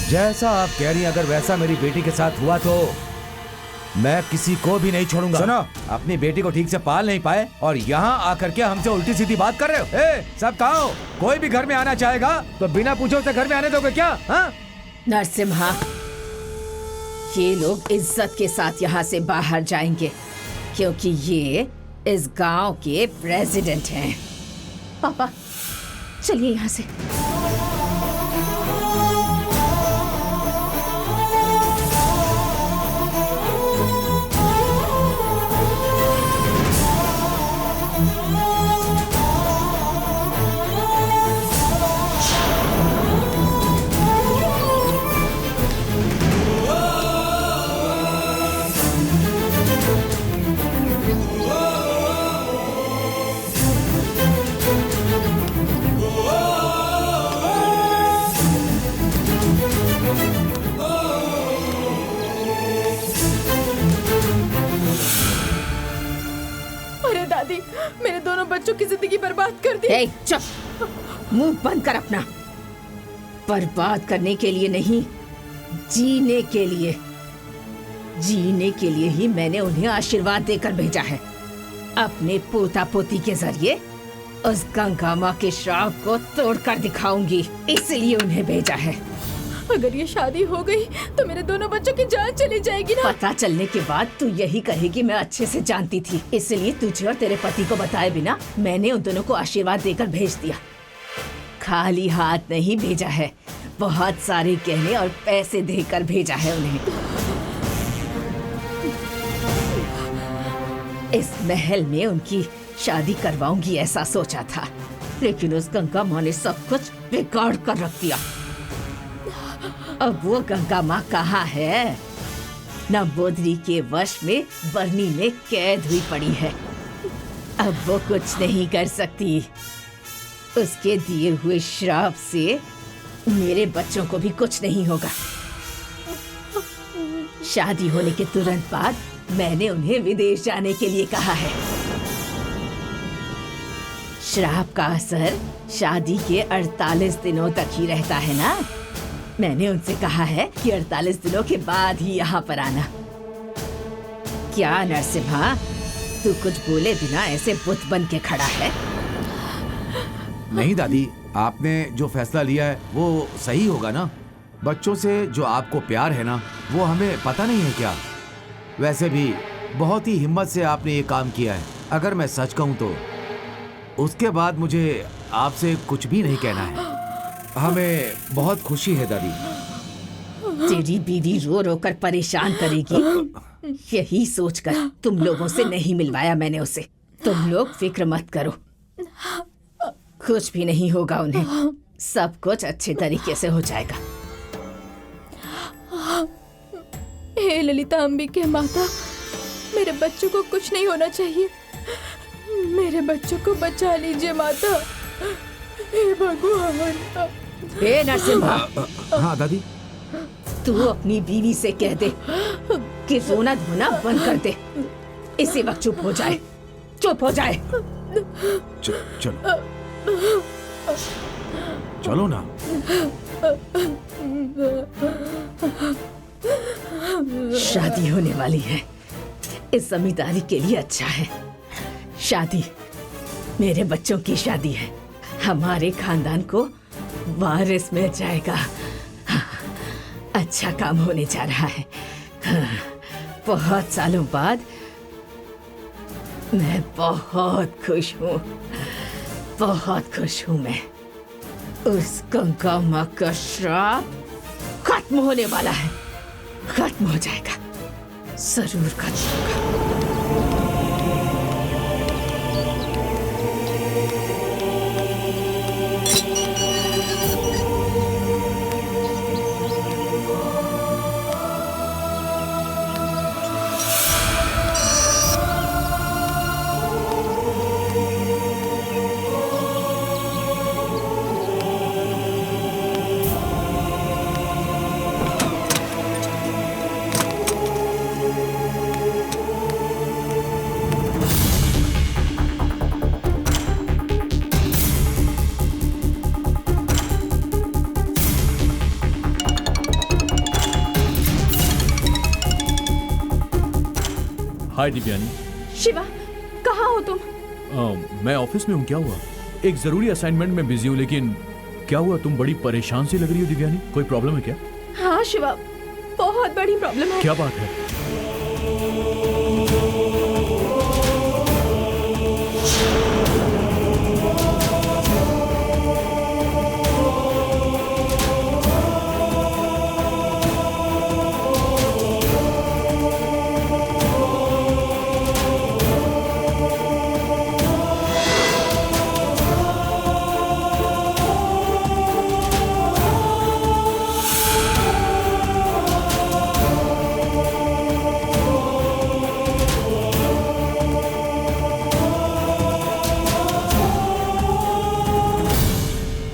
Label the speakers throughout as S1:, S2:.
S1: जैसा आप कह रही हैं, अगर वैसा मेरी बेटी के साथ हुआ तो मैं किसी को भी नहीं छोड़ूंगा। सुनो, अपनी बेटी को ठीक से पाल नहीं पाए और यहाँ आकर के हमसे उल्टी सीधी बात कर रहे हो। सब कहाँ हो? कोई भी घर में आना चाहेगा तो बिना पूछे उसे घर में आने दोगे क्या? हाँ?
S2: नरसिम्हा, ये लोग इज्जत के साथ यहाँ से बाहर जाएंगे क्योंकि ये इस गांव के प्रेसिडेंट हैं। पापा, चलिए यहाँ से।
S3: मेरे दोनों बच्चों की जिंदगी बर्बाद कर दी।
S2: चुप, मुंह बंद कर अपना। बर्बाद करने के लिए नहीं, जीने के लिए। जीने के लिए ही मैंने उन्हें आशीर्वाद देकर भेजा है। अपने पोता पोती के जरिए उस गंगा माँ के श्राप को तोड़कर दिखाऊंगी, इसलिए उन्हें भेजा है।
S3: अगर ये शादी हो गई तो मेरे दोनों बच्चों की जान चली जाएगी ना।
S2: पता चलने के बाद तू यही कहेगी मैं अच्छे से जानती थी, इसलिए तुझे और तेरे पति को बताए बिना मैंने उन दोनों को आशीर्वाद देकर भेज दिया। खाली हाथ नहीं भेजा है, बहुत सारे गहने और पैसे देकर भेजा है उन्हें। इस महल में उनकी शादी करवाऊंगी ऐसा सोचा था, लेकिन उस गंगा माँ ने सब कुछ बिगाड़ कर रख दिया। अब वो गंगा माँ कहाँ है? नंबूदरी के वश में बरनी में कैद हुई पड़ी है। अब वो कुछ नहीं कर सकती। उसके दिए हुए श्राप से मेरे बच्चों को भी कुछ नहीं होगा। शादी होने के तुरंत बाद मैंने उन्हें विदेश जाने के लिए कहा है। श्राप का असर शादी के 48 दिनों तक ही रहता है ना। मैंने उनसे कहा है कि 48 दिनों के बाद ही यहाँ पर आना। क्या नरसिम्हा, तू कुछ बोले बिना ऐसे बुत बन के खड़ा है?
S1: नहीं दादी, आपने जो फैसला लिया है वो सही होगा ना। बच्चों से जो आपको प्यार है ना, वो हमें पता नहीं है क्या? वैसे भी बहुत ही हिम्मत से आपने ये काम किया है। अगर मैं सच कहूँ तो उसके बाद मुझे आपसे कुछ भी नहीं कहना है। हमें बहुत खुशी है दादी।
S2: तेरी बीवी रो रो कर परेशान करेगी, यही सोचकर तुम लोगों से नहीं मिलवाया मैंने उसे। तुम लोग फिक्र मत करो, कुछ भी नहीं होगा उन्हें। सब कुछ अच्छे तरीके से हो जाएगा।
S3: हे ललिता अंबिके माता, मेरे बच्चों को कुछ नहीं होना चाहिए। मेरे बच्चों को बचा लीजिए माता। हे भगवान।
S2: हे नरसिम्हा।
S1: हाँ दादी।
S2: तू अपनी बीवी से कह दे कि रोना धोना बंद कर दे। इसी वक्त चुप हो जाए, चुप हो जाए।
S1: चलो चलो ना।
S2: शादी होने वाली है, इस जमींदारी के लिए अच्छा है। शादी, मेरे बच्चों की शादी है। हमारे खानदान को वारिस मिल जाएगा। अच्छा काम होने जा रहा है। बहुत सालों बाद मैं बहुत खुश हूँ, बहुत खुश हूँ मैं। उस गंगा माँ का श्राप खत्म होने वाला है, खत्म हो जाएगा, जरूर खत्म होगा।
S4: हाय दिव्यानी।
S3: शिवा, कहाँ हो तुम?
S4: मैं ऑफिस में हूँ। क्या हुआ? एक जरूरी असाइनमेंट में बिजी हूँ, लेकिन क्या हुआ? तुम बड़ी परेशान सी लग रही हो दिव्यानी। कोई प्रॉब्लम है क्या?
S3: हाँ शिवा, बहुत बड़ी प्रॉब्लम है।
S4: क्या बात है?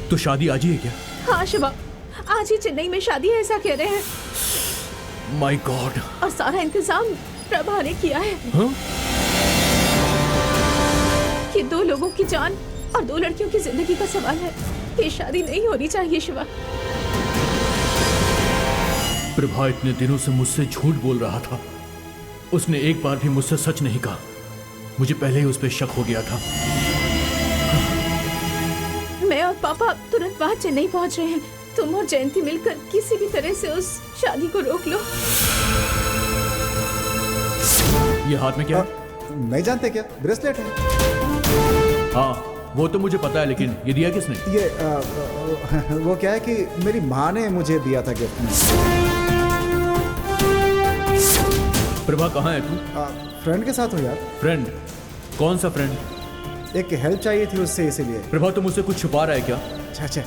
S4: तो शादी आज ही है क्या?
S3: हाँ शिवा, आज ही चेन्नई में शादी है, ऐसा कह रहे हैं।
S4: My God.
S3: और सारा इंतजाम प्रभा ने किया है।
S4: हाँ?
S3: ये 2 लोगों की जान और 2 लड़कियों की जिंदगी का सवाल है। ये शादी नहीं होनी चाहिए शिवा।
S4: प्रभा इतने दिनों से मुझसे झूठ बोल रहा था। उसने एक बार भी मुझसे सच नहीं कहा। मुझे पहले ही उस पर शक हो गया था।
S3: मैं और पापा तुरंत वहाँ चेन्नई पहुँच रहे हैं। तुम और जयंती मिलकर किसी भी तरह से उस शादी को रोक लो।
S4: ये हाथ में क्या है?
S5: नहीं जानते क्या? ब्रेसलेट है।
S4: हाँ, वो तो मुझे पता है, लेकिन ये दिया किसने?
S5: ये वो क्या है कि मेरी माँ ने मुझे दिया था गिफ्ट में।
S4: प्रभा कहाँ है तू?
S5: फ्रेंड के साथ हो यार।
S4: फ्रेंड? कौन सा फ्रेंड?
S5: एक हेल्प चाहिए थी उससे, इसीलिए।
S4: प्रभा तुम मुझसे कुछ छुपा रहा है क्या?
S5: अच्छा,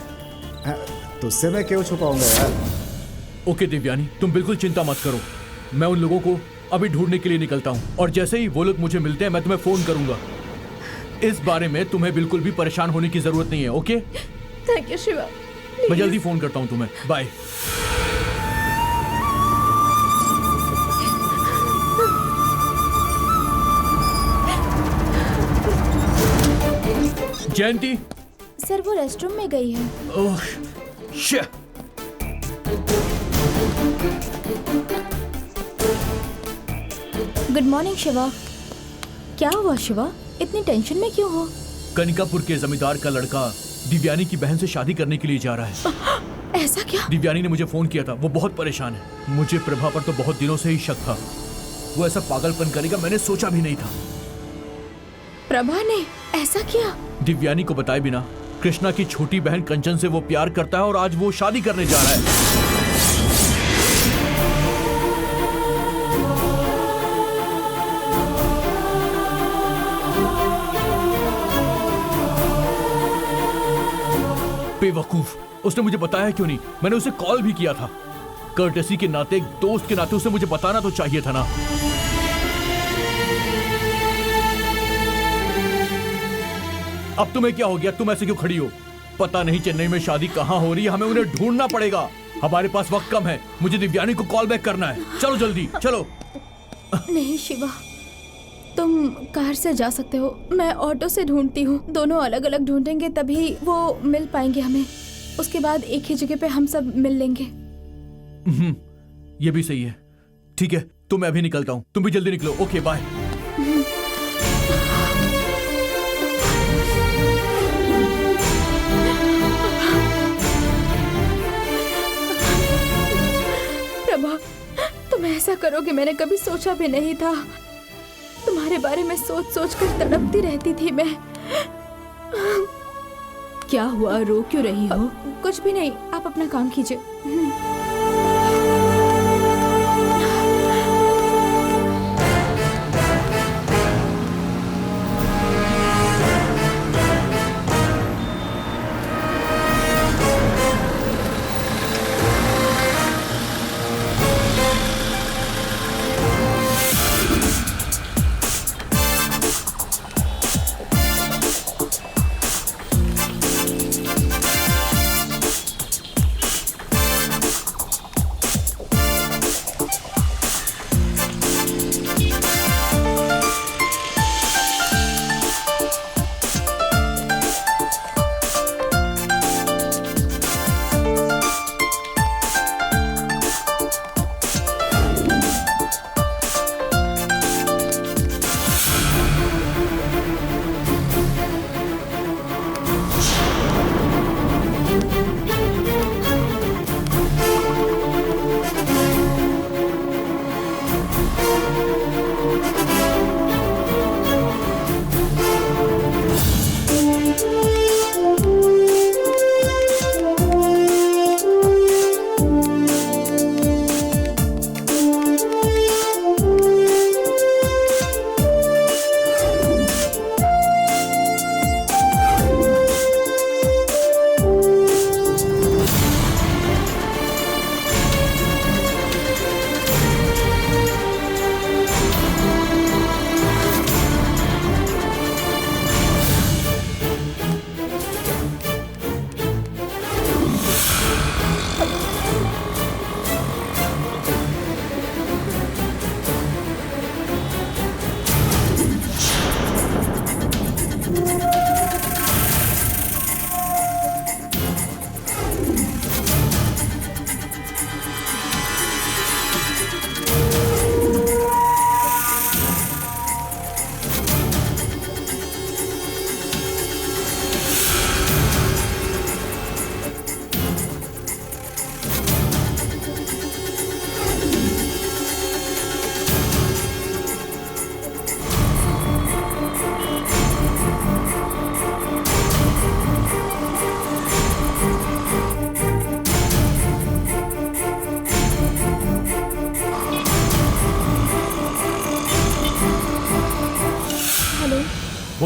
S5: तुझसे मैं क्यों छुपाऊंगा यार।
S4: ओके दिव्यानी, तुम बिल्कुल चिंता मत करो। मैं उन लोगों को अभी ढूंढने के लिए निकलता हूँ, और जैसे ही वो लोग मुझे मिलते हैं मैं तुम्हें फोन करूंगा। इस बारे में तुम्हें बिल्कुल भी परेशान होने की जरूरत नहीं है। ओके?
S3: Thank you Shiva.
S4: मैं जल्दी फोन करता हूँ तुम्हें। बाय। जयंती।
S3: सर वो रेस्टरूम में गई है।
S4: Oh shit.
S3: Good morning Shiva. क्या हुआ शिवा, इतनी टेंशन में क्यों हो?
S4: कनिकापुर के जमींदार का लड़का दिव्यानी की बहन से शादी करने के लिए जा रहा है।
S3: ऐसा क्या?
S4: दिव्यानी ने मुझे फोन किया था। वो बहुत परेशान है। मुझे प्रभा पर तो बहुत दिनों से ही शक था। वो ऐसा पागलपन करेगा मैंने सोचा भी नहीं था।
S3: प्रभा ने ऐसा किया?
S4: दिव्यानी को बताए बिना कृष्णा की छोटी बहन कंचन से वो प्यार करता है, और आज वो शादी करने जा रहा है। बेवकूफ, उसने मुझे बताया क्यों नहीं? मैंने उसे कॉल भी किया था। कर्टेसी के नाते, एक दोस्त के नाते उसे मुझे बताना तो चाहिए था ना। अब तुम्हें क्या हो गया? तुम ऐसे क्यों खड़ी हो? पता नहीं चेन्नई में शादी कहाँ हो रही है। हमें उन्हें ढूंढना पड़ेगा। हमारे पास वक्त कम है। मुझे दिव्यानी को कॉल बैक करना है। चलो जल्दी चलो।
S3: नहीं शिवा, तुम कार से जा सकते हो, मैं ऑटो से ढूंढती हूँ। दोनों अलग अलग ढूंढेंगे तभी वो मिल पाएंगे हमें। उसके बाद एक ही जगह पे हम सब मिल लेंगे।
S4: ये भी सही है। ठीक है, तो मैं अभी निकलता हूँ। तुम भी जल्दी निकलो। Okay bye.
S3: प्रभा, तुम ऐसा करोगे मैंने कभी सोचा भी नहीं था। तुम्हारे बारे में सोच सोच कर तड़पती रहती थी मैं।
S2: क्या हुआ, रो क्यों रही हो?
S3: कुछ भी नहीं, आप अपना काम कीजिए।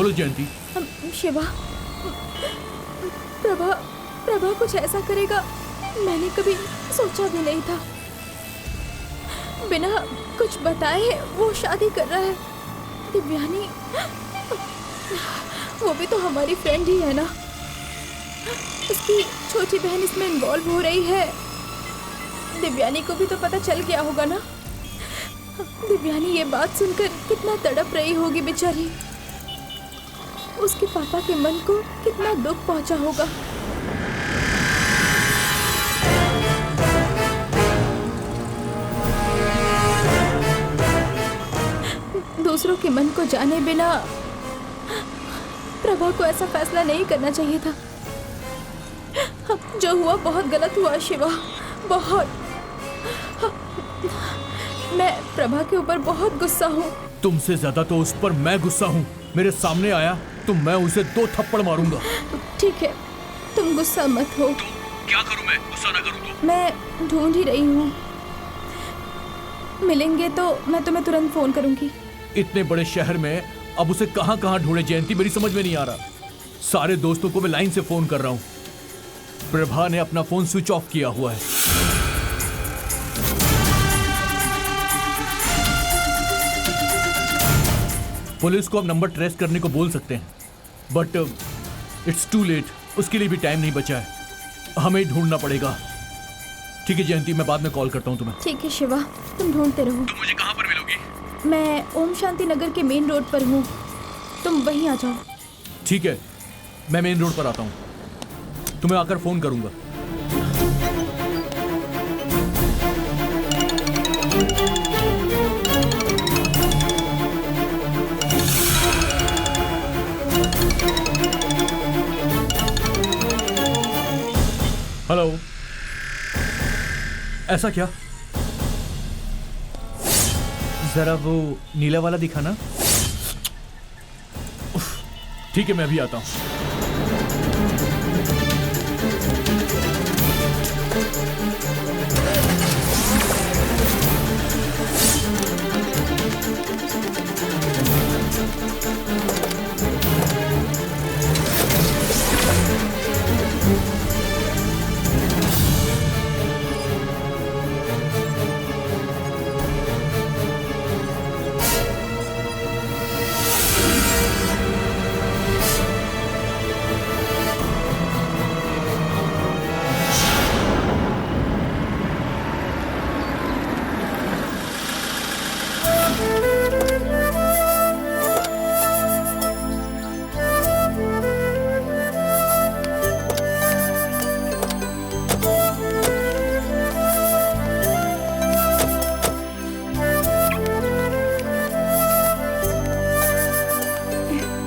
S4: छोड़ो जयंती।
S3: शिवा, प्रभा प्रभा कुछ ऐसा करेगा मैंने कभी सोचा भी नहीं था। बिना कुछ बताए वो शादी कर रहा है। दिव्यानी, वो भी तो हमारी फ्रेंड ही है ना। उसकी छोटी बहन इसमें इन्वॉल्व हो रही है। दिव्यानी को भी तो पता चल गया होगा ना। दिव्यानी ये बात सुनकर कितना तड़प रही होगी बेचारी। उसके पापा के मन को कितना दुख पहुंचा होगा। दूसरों के मन को जाने बिना प्रभा को ऐसा फैसला नहीं करना चाहिए था। जो हुआ बहुत गलत हुआ शिवा, बहुत। मैं प्रभा के ऊपर बहुत गुस्सा हूँ।
S4: तुमसे ज्यादा तो उस पर मैं गुस्सा हूँ। मेरे सामने आया तो मैं उसे 2 थप्पड़ मारूंगा।
S3: ठीक है, तुम गुस्सा मत हो।
S4: क्या करूँ मैं? गुस्सा ना करूँ तो?
S3: मैं ढूंढ ही रही हूँ। मिलेंगे तो मैं तुम्हें तुरंत फोन करूंगी।
S4: इतने बड़े शहर में अब उसे कहाँ कहाँ ढूंढे जयंती, मेरी समझ में नहीं आ रहा। सारे दोस्तों को मैं लाइन से फोन कर रहा हूँ। प्रभा ने अपना फोन स्विच ऑफ किया हुआ है। पुलिस को अब नंबर ट्रेस करने को बोल सकते हैं, बट इट्स टू लेट। उसके लिए भी टाइम नहीं बचा है। हमें ढूंढना पड़ेगा। ठीक है जयंती, मैं बाद में कॉल करता हूँ तुम्हें।
S3: ठीक है शिवा, तुम ढूंढते रहो।
S4: तुम मुझे कहाँ पर मिलोगी?
S3: मैं ओम शांति नगर के मेन रोड पर हूँ, तुम वहीं आ जाओ।
S4: ठीक है, मैं मेन रोड पर आता हूँ। तुम्हें आकर फोन करूंगा। हेलो, ऐसा क्या? जरा वो नीला वाला दिखाना। ठीक है, मैं अभी आता हूं।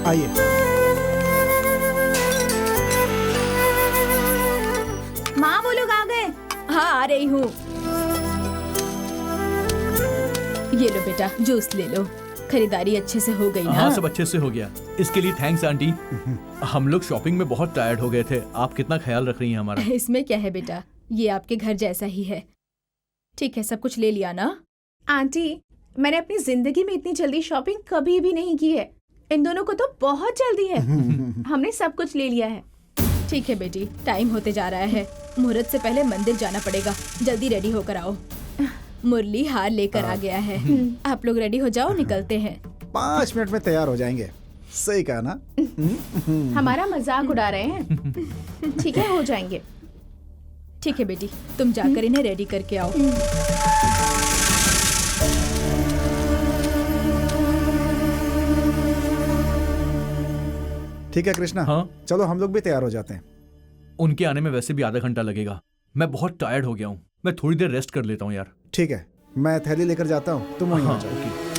S5: आइए।
S3: माँ, वो लोग आ गए। हाँ, आ रही हूँ। ये लो बेटा, जूस ले लो। खरीदारी अच्छे से हो गई ना?
S4: हाँ, सब अच्छे से हो गया। इसके लिए थैंक्स आंटी। हम लोग शॉपिंग में बहुत टायर्ड हो गए थे। आप कितना ख्याल रख रही हैं हमारा।
S3: इसमें क्या है बेटा, ये आपके घर जैसा ही है। ठीक है, सब कुछ ले लिया ना?
S6: आंटी, मैंने अपनी जिंदगी में इतनी जल्दी शॉपिंग कभी भी नहीं की है। इन दोनों को तो बहुत जल्दी है। हमने सब कुछ ले लिया है।
S3: ठीक है बेटी, टाइम होते जा रहा है। मुहूर्त से पहले मंदिर जाना पड़ेगा। जल्दी रेडी होकर आओ। मुरली हार लेकर आ गया है। आप लोग रेडी हो जाओ, निकलते हैं।
S5: 5 मिनट में तैयार हो जाएंगे। सही कहा ना?
S6: हमारा मजाक उड़ा रहे हैं। ठीक है, हो जाएंगे।
S3: ठीक है बेटी, तुम जाकर इन्हें रेडी करके आओ।
S5: ठीक है कृष्णा,
S4: हाँ?
S5: चलो हम लोग भी तैयार हो जाते हैं।
S4: उनके आने में वैसे भी आधा घंटा लगेगा। मैं बहुत टायर्ड हो गया हूँ। मैं थोड़ी देर रेस्ट कर लेता हूँ यार।
S5: ठीक है, मैं थैली लेकर जाता हूँ, तुम वहीं आ जाओ।
S4: ओके।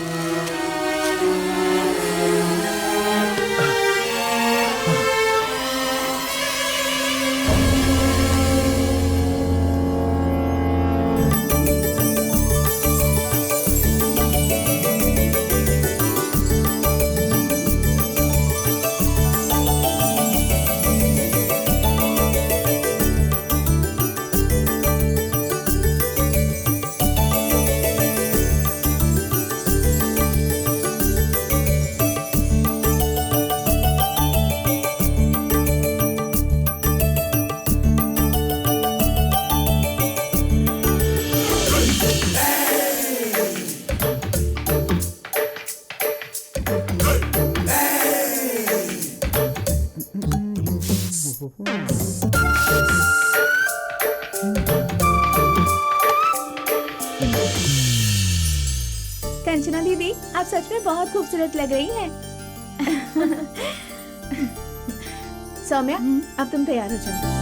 S6: सच में बहुत खूबसूरत लग रही हैं। सौम्या, अब तुम तैयार हो जाओ।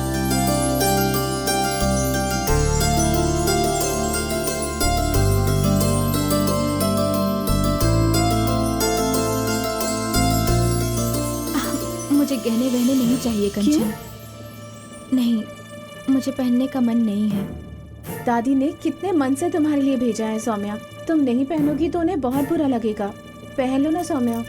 S3: मुझे गहने वहने नहीं चाहिए कंचन। नहीं, मुझे पहनने का मन नहीं है।
S6: दादी ने कितने मन से तुम्हारे लिए भेजा है सौम्या। तुम नहीं पहनोगी तो उन्हें बहुत बुरा लगेगा। पहन लो ना सौम्या।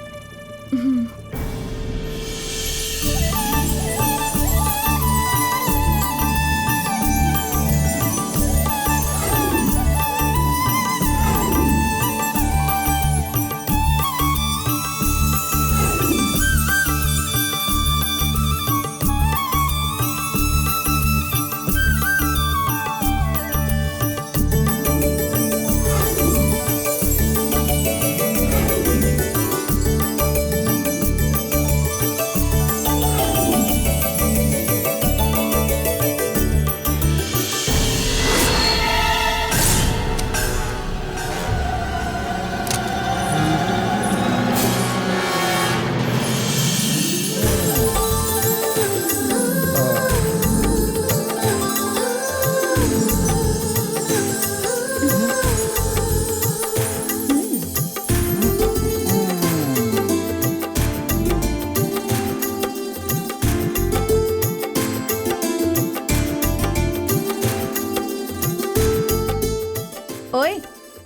S6: ओए,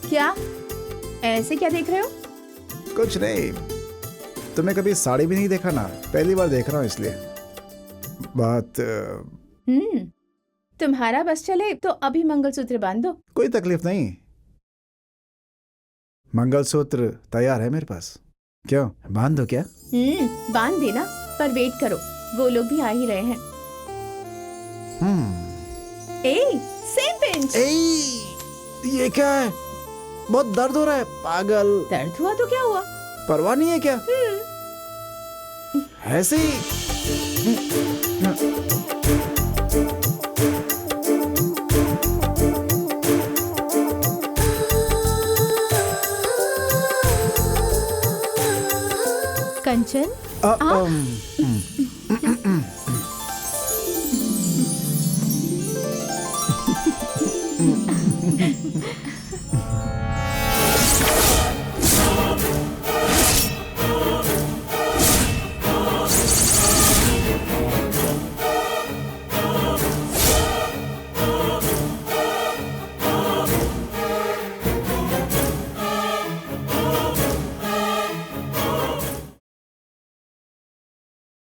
S6: क्या ऐसे क्या देख रहे हो?
S5: कुछ नहीं, तुमने कभी साड़ी भी नहीं देखा ना, पहली बार देख रहा हूँ इसलिए। बात
S6: तुम्हारा बस चले तो अभी मंगलसूत्र बांध दो।
S5: कोई तकलीफ नहीं, मंगलसूत्र तैयार है मेरे पास। क्यों, बांध दो क्या?
S6: बांध देना, पर वेट करो, वो लोग भी आ ही रहे हैं। ए, सेम पिंच।
S5: ये क्या है? बहुत दर्द हो रहा है। पागल,
S6: दर्द हुआ तो क्या हुआ?
S5: परवाह नहीं है क्या? ऐसे ही।
S3: कंचन,